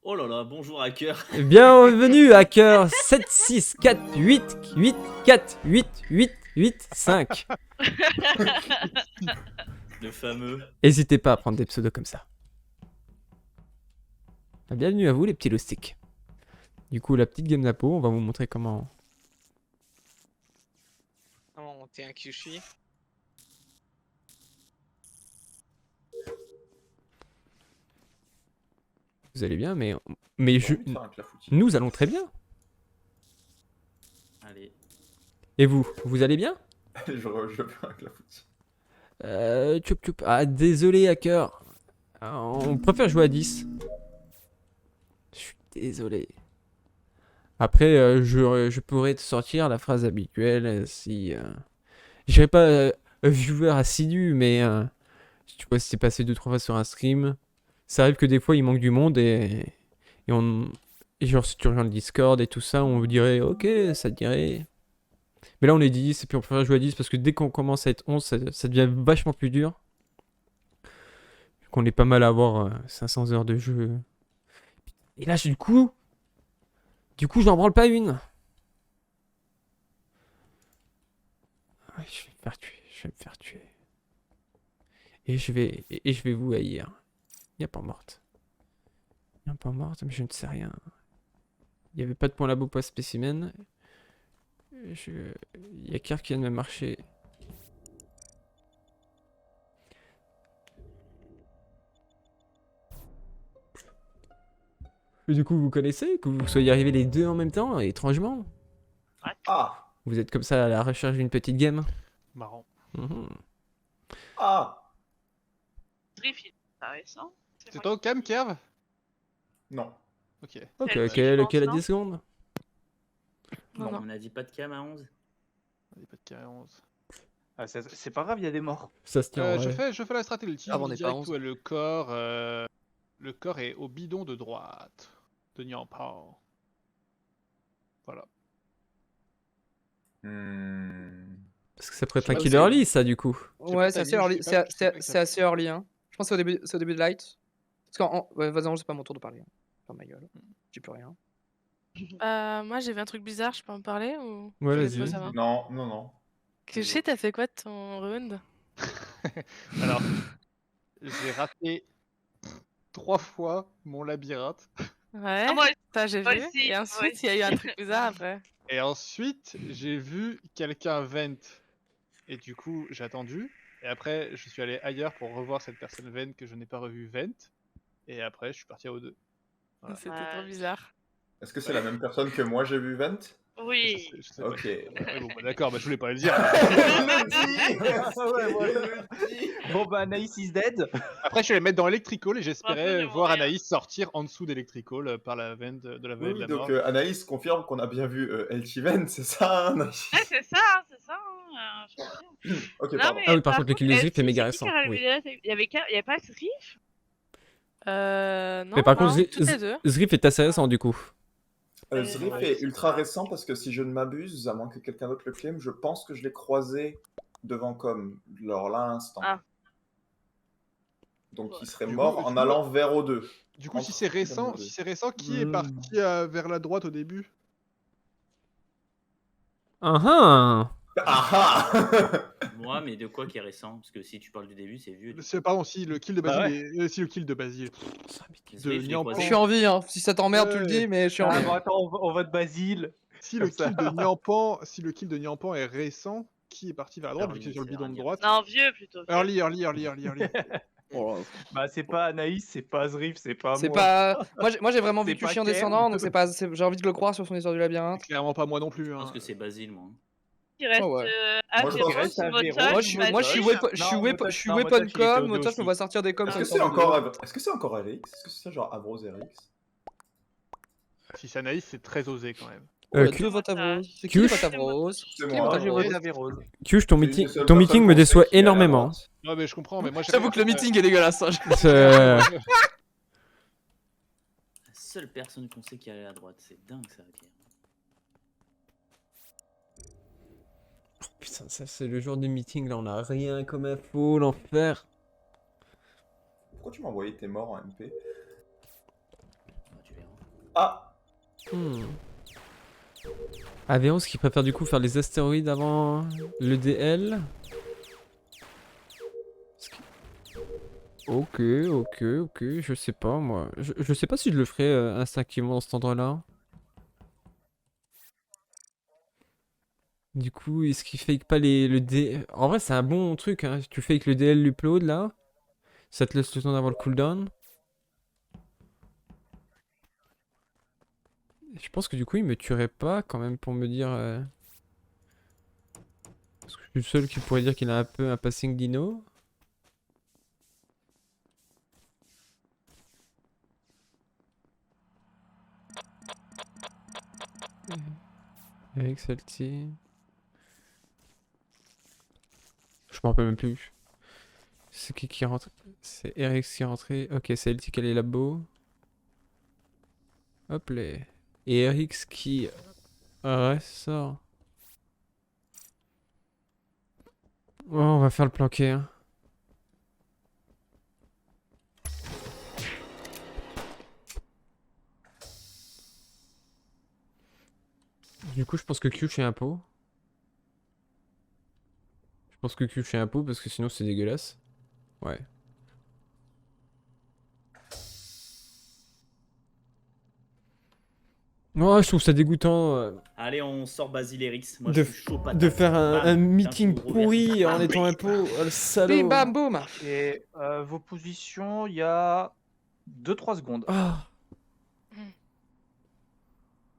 Oh là là, bonjour hacker. Bienvenue hacker 76484888885. Le fameux. N'hésitez pas à prendre des pseudos comme ça. Bienvenue à vous les petits loustiques. Du coup la petite game d'Apo, on va vous montrer comment... Non, t'es un Kyushi. Vous allez bien, mais J'ai envie de faire un clafoutis. nous allons très bien. Allez. Et vous allez bien? je veux faire un clafoutis. Tchoup tchoup. Ah désolé hacker. On préfère jouer à 10. Je suis désolé. Après, je pourrais te sortir la phrase habituelle si... Je serais pas viewer assidu, mais tu vois, si c'est passé 2-3 fois sur un stream, ça arrive que des fois il manque du monde et genre si tu rejoins le Discord et tout ça, on vous dirait ok, ça te dirait. Mais là on est 10 et puis on préfère jouer à 10 parce que dès qu'on commence à être 11, ça devient vachement plus dur. Qu'on est pas mal à avoir 500 heures de jeu. Et là, du coup, j'en branle pas une. Ah, je vais me faire tuer, Et je vais vous haïr. Il n'y a pas morte. Mais je ne sais rien. Il n'y avait pas de point labo pas spécimen. Il y a Kier qui vient de me marcher. Et du coup, vous connaissez? Que vous soyez arrivés les deux en même temps, étrangement? Ah Vous êtes comme ça à la recherche d'une petite game? Marrant. Mhm. Ah Drift, il est intéressant. C'est toi au cam, Kerv? Non. Ok. Ok, Celle-ci, ok, je lequel a pense, 10 secondes? Non. On a dit pas de cam à 11. Il n'y a pas de carré 11. Ah, c'est pas grave, il y a des morts. Ça se tient. Je ouais. fais la stratégie. Ah, bon, on est pas direct 11. où est le corps est au bidon de droite. De Nyampan. Voilà. Parce que ça pourrait être Je un sais pas, killer early, ça, du coup. Ouais, pas c'est ta assez vie, early. je sais pas- je sais pas C'est assez early. Hein. Je pense que c'est au début de light. Parce qu'en. Ouais, vas-y, c'est pas mon tour de parler. Hein. Ferme ma gueule. J'ai plus rien. Moi j'ai vu un truc bizarre, je peux en parler ou Ouais, je vas-y. laisse ça va Non, non, non. Kushi, t'as fait quoi de ton round? Alors, j'ai raté 3 fois mon labyrinthe. Ouais, Ah, moi ça j'ai moi vu. aussi, Et moi ensuite il y a eu un truc bizarre après. Et ensuite, j'ai vu quelqu'un vent. Et du coup, j'ai attendu. Et après, je suis allé ailleurs pour revoir cette personne vent que je n'ai pas revue vent. Et après, je suis parti à O2. Voilà. C'était trop bizarre. Est-ce que c'est la même personne que moi j'ai vu Vent? Oui. Je sais Ok. pas. Ouais, bon, bah, d'accord, je voulais pas le dire. Ouais, voilà. Bon, bah, Anaïs is dead. Après, je suis allé mettre dans Electrical et j'espérais Bravo, voir mourir. Anaïs sortir en dessous d'Electrical par la veine de la vallée Oui, de la donc mort. Anaïs confirme qu'on a bien vu LT Vent, c'est ça, Anaïs? Ouais, c'est ça, je confirme. Ok, Non, pardon. mais Ah oui, par contre, le kill de Zrift est méga récent. Oui. Il y avait pas Zrift non, Mais par contre, non, toutes les deux. Zrift est assez récent, du coup. Zriff ouais, est c'est ultra ça. récent parce que si je ne m'abuse, à moins que quelqu'un d'autre le claim, je pense que je l'ai croisé devant Com, lors là, à l'instant. Ah. Donc il serait Du mort coup, en allant vers O2. Du coup, si Entre c'est récent, Madame qui est parti vers la droite au début? Ah Ah Moi, mais de quoi qui est récent? Parce que si tu parles du début, c'est vieux. Pardon, si le kill de Bah Basile si le kill de Basile. Zrift, de je l'ai Nyampan. croisé. Je suis en vie, hein. Si ça t'emmerde, tu le dis, mais je suis en Ah, vie. bon, attends, on vote Basile. Si le Comme ça. kill de Nyampan est récent, qui est parti vers la droite vu que c'est sur le bidon de droite? Non, vieux plutôt. Early. Bah, c'est pas Anaïs, c'est pas Zriff, c'est pas C'est moi. pas. Moi j'ai vraiment vu C'est pas Kushi en Kerb. descendant, donc c'est pas. J'ai envie de le croire sur son histoire du labyrinthe. Clairement pas moi non plus. Je Hein. pense que c'est Basile, moi. Il reste Oh, ouais. à Moi, je Véro, pense- reste à Motosh, Véro. Moi je suis Non, weapon Motosh, il était com, au Motosh aussi. me voit sortir des coms. Est-ce quand que il c'est sort du encore, dos. est-ce que c'est encore RX? Est-ce que c'est genre Avros RX? Si c'est Anaïs, c'est très osé quand même. Ouais, Q- deux votes à Rose. C'est qui Kush. les votes à Rose? C'est Qui les moi. votes à Moi, j'ai voté Rose? à Vérose. Kush, ton C'est meeting, une seule ton personne meeting me qu'on sait déçoit qui est à la énormément. droite. Non mais je comprends, mais moi J'avoue que le meeting est dégueulasse. Hein. C'est- La seule personne qu'on sait qui est allée à droite, c'est dingue ça. Ok. Putain, ça c'est le jour du meeting, là on a rien comme info, l'enfer. Pourquoi tu m'as envoyé tes morts en MP? Tu Ah, Hmm. Averus qui préfère du coup faire les astéroïdes avant le DL. Ok, je sais pas moi. Je sais pas si je le ferais instinctivement dans cet endroit-là. Du coup, est-ce qu'il fake pas le D... En vrai, c'est un bon truc, hein. Tu fake le DL, l'upload là. Ça te laisse le temps d'avoir le cooldown. Je pense que du coup, il me tuerait pas quand même pour me dire... Parce que je suis le seul qui pourrait dire qu'il a un peu un passing dino. Avec celle-ci. Je me rappelle même plus. C'est qui rentre? C'est Eric qui est rentré. Ok, c'est LT qui a les labos. Hop là. Et Eric qui ressort. Oh, on va faire le planquer. Hein. Du coup, je pense que Q chez un pot. Je pense que Q chez un pot parce que sinon c'est dégueulasse. Ouais. Moi, je trouve ça dégoûtant Allez, on sort Basile Rix. Moi, de, je suis chaud patate. de faire un Bam, meeting d'un coup, Robert. pourri en Ah, étant oui. un pot. Oh, le Bim salaud. bam boum. Et vos positions, il y a 2-3 secondes. Ah.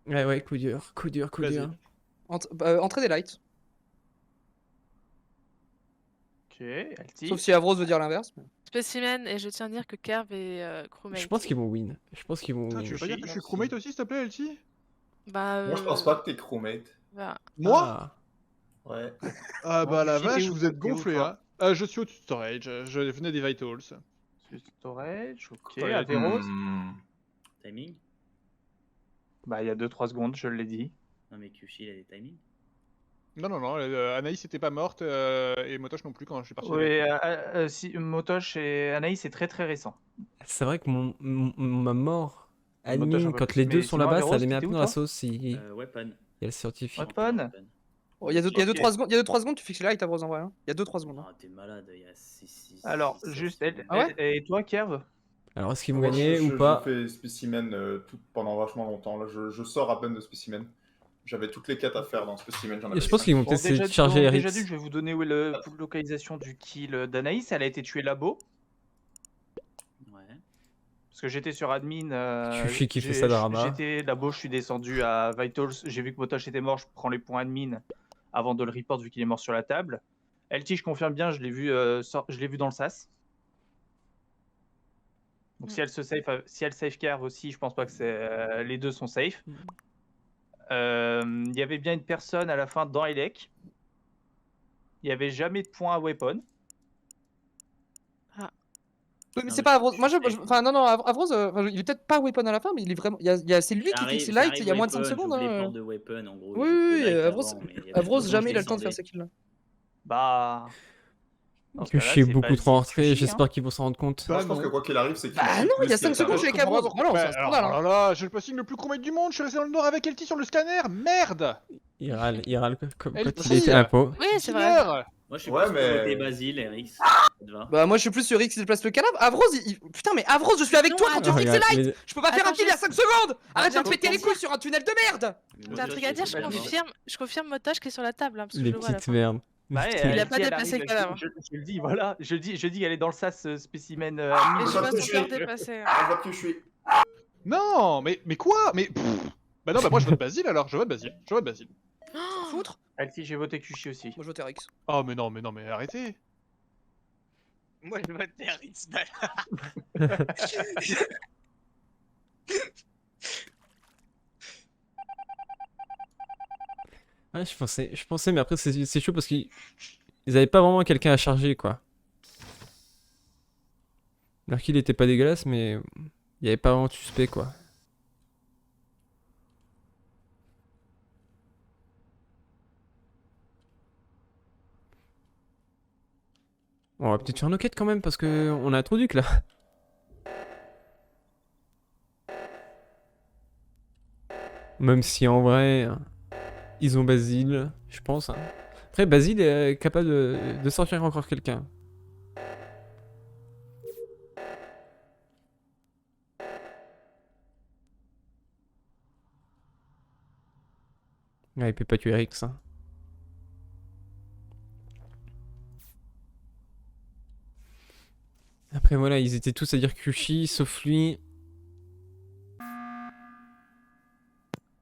Ouais, coup dur, coup dur. Vas-y. Entrée des lights. Ok, Alti. Sauf si Avros veut dire l'inverse. mais- Spécimen, et je tiens à dire que Kerv est crewmate. Je pense qu'ils vont win. Putain, tu veux pas dire que je suis crewmate aussi, s'il te plaît, LT? Bah, moi je pense pas que t'es crewmate. bah, Moi? Ah. Ouais. Ah bah la T'es où, vache, vous êtes t'es où, gonflés, toi hein. Je suis au storage, je venais des vitals. Storage, ok. Ouais, Averros. Timing? Bah, il y a 2-3 secondes, je l'ai dit. Non, mais Kyushi, il a des timings. Non, Anaïs était pas morte et Motosh non plus quand je suis parti. Oui, si, Motosh et Anaïs, c'est très très récent. C'est vrai que ma mort Motosh un admin, peu quand plus, les deux mais sont sinon, là-bas, ça Averros, les met un t'étais peu où, dans la toi sauce. Il y Weapon. a le scientifique. Weapon. Oh, il y a Ok. 2-3 secondes, il y a 2-3 secondes, tu fixes les lights Avros en vrai. Hein. Il y a 2-3 secondes. Hein. Ah, t'es malade, il y a 6. Alors, juste, Ah ouais et toi, Kerv? Alors, est-ce qu'ils vont Moi, gagner ou pas? Je fais spécimen pendant vachement longtemps. Là, je sors à peine de spécimen. J'avais toutes les quêtes à faire dans spécimen. J'en Et avais je pense 5. qu'ils vont peut-être essayer de charger déjà Eric. je vais vous donner où est la localisation du kill d'Anaïs. Elle a été tuée labo. Ouais. Parce que j'étais sur admin. Kyushi qui fait ça drama. J'étais labo, je suis descendu à Vitals. J'ai vu que Motosh était mort, je prends les points admin avant de le report vu qu'il est mort sur la table. LT, je confirme bien, je l'ai vu dans le sas. Donc si elle safe Kerv aussi, je pense pas que c'est les deux sont safe. Il y avait bien une personne à la fin dans Elec. Il n'y avait jamais de point à weapon. Oui, mais Non, c'est mais pas je- Avros. je Moi, sais. enfin, non, Avros, il est peut-être pas weapon à la fin, mais il est vraiment. C'est lui qui fixe les lights, il y a moins de 5 secondes. Les Hein. portes de weapon, en gros. Oui, il oui, était light Avros, avant, mais il y avait Avros longtemps jamais que il je a le temps de faire descendais. ses kills. Bah. dans ce Que je cas-là, suis c'est beaucoup Basile, trop rentré, Kyushi, j'espère qu'ils vont s'en rendre compte. Moi, je pense que quoi qu'il arrive, c'est que. Bah non, il y a 5 secondes, je suis avec Avros. Voilà, c'est un scandale. Oh Hein. là là, j'ai le passing le plus crewmate du monde, je suis resté dans le nord avec LT sur le scanner, merde! Il râle comme Elle quand il tire. était un pot. oui, c'est vrai. Killer. Moi, je suis Ouais, plus mais- pour voter Basile, Eric. Ça te va? Bah, moi, je suis plus sur X qui déplace le cadavre. Avros, putain, mais Avros, je suis avec Non, toi quand tu attends. fixes les Regarde, lights. Je peux pas faire un Attends, kill il y a juste- 5 secondes. Arrête de me Attends, péter les juste- couilles sur un tunnel de merde. Mais T'as un truc à dire, c'est pas grave. je confirme Motosh qui est sur la table, hein, parce que je les le vois à la petites fin. merdes. Bah, Les ouais, petites Il a merdes. pas elle déplacé arrive, le cadavre. Je le dis, voilà. Je dis qu'elle est dans le sas spécimen. Mais admin. je vois vois que son je corps suis- déplacé. On voit que je suis. Non, mais quoi? Mais bah non, bah moi je vote Basile alors, je vote Basile. Foutre. Alti, j'ai voté Kyushi aussi. Moi, je vote X. Oh mais non, mais arrêtez. Moi, je vote Eric. Ouais, je pensais, mais après c'est chaud parce qu'ils avaient pas vraiment quelqu'un à charger quoi. Alors qu'il était pas dégueulasse, mais il y avait pas vraiment de suspect quoi. On va peut-être faire nos quêtes quand même parce que on a trop duc là. Même si en vrai, ils ont Basile, je pense. Hein. Après, Basile est capable de sortir encore quelqu'un. Ouais, il peut pas tuer Rix. Hein. Après, voilà, ils étaient tous à dire Kushi, sauf lui.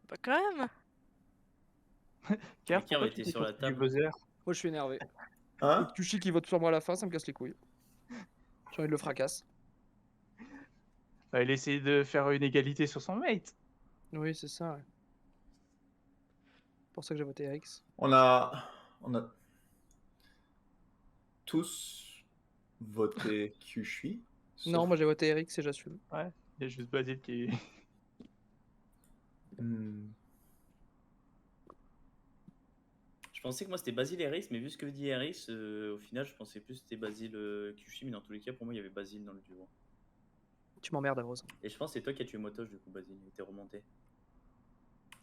Bah, quand même. Car, Car pourquoi était tu sur la t'es sorti du table. buzzer? Moi, je suis énervé. Hein? Tushi qui vote sur moi à la fin, ça me casse les couilles. J'ai envie de le fracasse. Bah, il essayait de faire une égalité sur son mate. Oui, c'est ça, ouais. C'est pour ça que j'ai voté Rix. On a tous voté Kyushui. Non, sauf- moi j'ai voté Rix et j'assume. Il y a juste Basile qui est... Hmm. Je pensais que moi c'était Basile et Eris, mais vu ce que dit Eris, au final je pensais plus que c'était Basile Kushi, mais dans tous les cas pour moi il y avait Basile dans le duo. Tu m'emmerdes, Rose. Et je pense que c'est toi qui as tué Motoche du coup, Basile, il était remonté.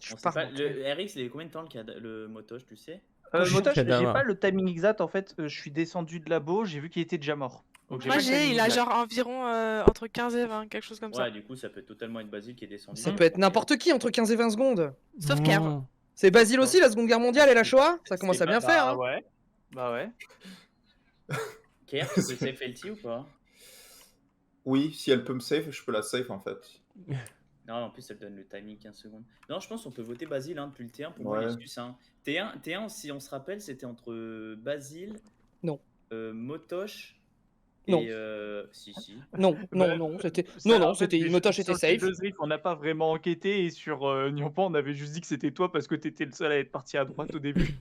Je On suis sait pas pas, remonté. le Eris il avait combien de temps le Motoche, tu sais? Motoche, j'ai cadavre. pas le timing exact en fait. Je suis descendu de labo, j'ai vu qu'il était déjà mort. Donc, Moi pas le timing il a exact. genre environ entre 15 et 20, quelque chose comme ça. Ouais, du coup ça peut totalement être Basile qui est descendu. Ça peut être n'importe qui entre 15 et 20 secondes. Sauf Kerv. Non. C'est Basile aussi, la Seconde Guerre mondiale et la Shoah. Ça commence C'est à bien pas- faire. Hein. ouais. Bah ouais. Kerr, tu peux save LT ou pas? Oui, si elle peut me save, je peux la save en fait. Non, en plus elle donne le timing 15 secondes. Non, je pense qu'on peut voter Basile depuis le T1, pour moi il Ouais. est sus. Hein. T1, si on se rappelle, c'était entre Basile, Non. Motoche Non. et... Si. Non, Bah, c'était. ça, Non, en fait, c'était les- Motoche sur était le safe. jeu de Riff, on n'a pas vraiment enquêté et sur Nyampan, on avait juste dit que c'était toi parce que t'étais le seul à être parti à droite au début.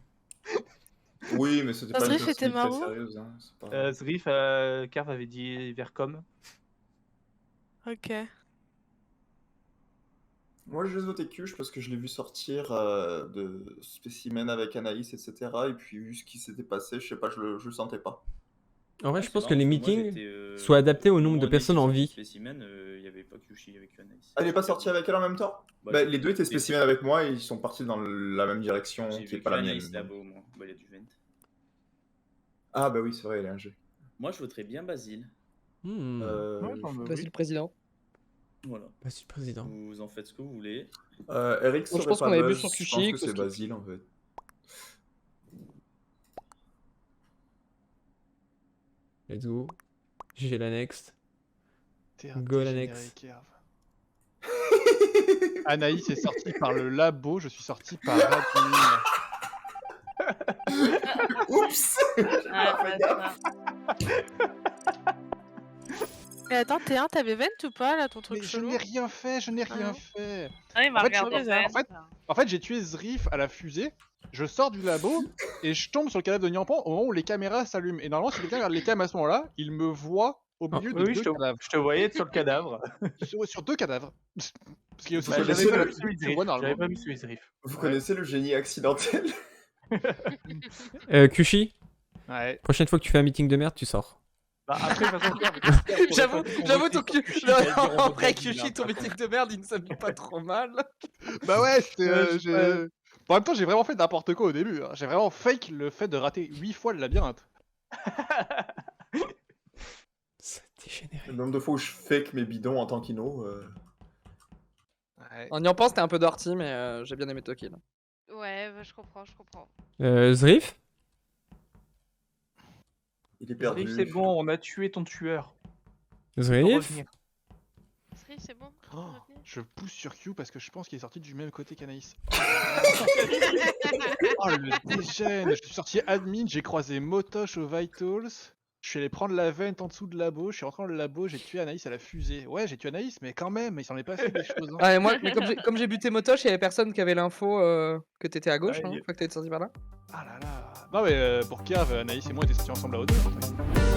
Oui, mais c'était Ça, pas une Zrif était possibilité très marrant. sérieuse. Hein. c'est pas- Zrif, Carv avait dit Vercom. Ok. Moi, je vais voter Kush parce que je l'ai vu sortir de spécimen avec Anaïs, etc. Et puis, vu ce qui s'était passé, je sais pas, je le sentais pas. En vrai, Ah, je c'est pense marrant, que les parce moi, meetings j'étais, soient adaptés au nombre moment de où personnes en Anaïs vie. était Spécimen, il n'y avait pas Kyushi, il y avait que Anaïs. Ah, il est pas sorti avec elle en même temps? Bah, les deux étaient spécimens avec moi et ils sont partis dans la même direction J'ai qui est vu pas la mienne. Anaïs là-bas, moi. Bah, il y a du vent. Ah, bah oui, c'est vrai, elle est un G. Moi, je voterais bien Basile. Hmm. Basile président. Voilà. Bah, c'est le président. Vous en faites ce que vous voulez. Eric, Bon, je pense qu'on avait vu sur Kushi, Je pense que parce c'est que- Basile en fait. Let's go. J'ai la next. T'es un Go, dégénéré, Alex. Kerv. Anaïs est sortie par le labo, je suis sorti par Radmin. Oups. Ah, bah, Et attends, T1, t'avais vent ou pas là ton truc Mais je chelou? n'ai rien fait, je n'ai Ah rien non. fait. Ah, il m'a En fait, regardé en fait, j'ai tué Zrif à la fusée, je sors du labo et je tombe sur le cadavre de Nyampan au moment où les caméras s'allument. Et normalement, si quelqu'un regarde les cams à ce moment-là, il me voit au milieu de Oui, deux cadavres. je te voyais être sur le cadavre. Sur deux cadavres. Parce qu'il y a aussi Bah, sur le j'avais cadavre pas de la celui fusée, de tu vois, Zrif, j'avais normalement. pas mis celui de Zrif. Vous Ouais. connaissez le génie accidentel? Kushi, Ouais. prochaine fois que tu fais un meeting de merde, tu sors. Bah, après, de toute façon, J'avoue, ton cul. En vrai, Kushi, Kushi, ton meeting de merde, il ne s'habille pas trop mal. Bah ouais, c'était. Ouais, j'ai- En même temps, j'ai vraiment fait n'importe quoi au début. Hein. J'ai vraiment fake le fait de rater 8 fois le labyrinthe. C'est dégénéré. Le nombre de fois où je fake mes bidons en tant qu'ino. Ouais. On y en pense, t'es un peu dirty, mais j'ai bien aimé Tokil. Ouais, bah, je comprends. Zrif? Il est perdu. Zrif, c'est bon, on a tué ton tueur. Il peut Zrif? revenir. C'est bon. Oh, je pousse sur Q parce que je pense qu'il est sorti du même côté qu'Anaïs. Oh le dégène. Je suis sorti admin, j'ai croisé Motoche aux Vitals. Je suis allé prendre la vente en dessous de labo, je suis rentré dans le labo, j'ai tué Anaïs à la fusée. Ouais, j'ai tué Anaïs, mais quand même, il s'en est passé des choses. Hein. Ah, et moi, mais comme j'ai buté Motoche, il y avait personne qui avait l'info que t'étais à gauche, Ouais, hein, il- une fois que t'étais sorti par là. Ah là là. Non mais pour Kerv, Anaïs et moi on était sortis ensemble à O2.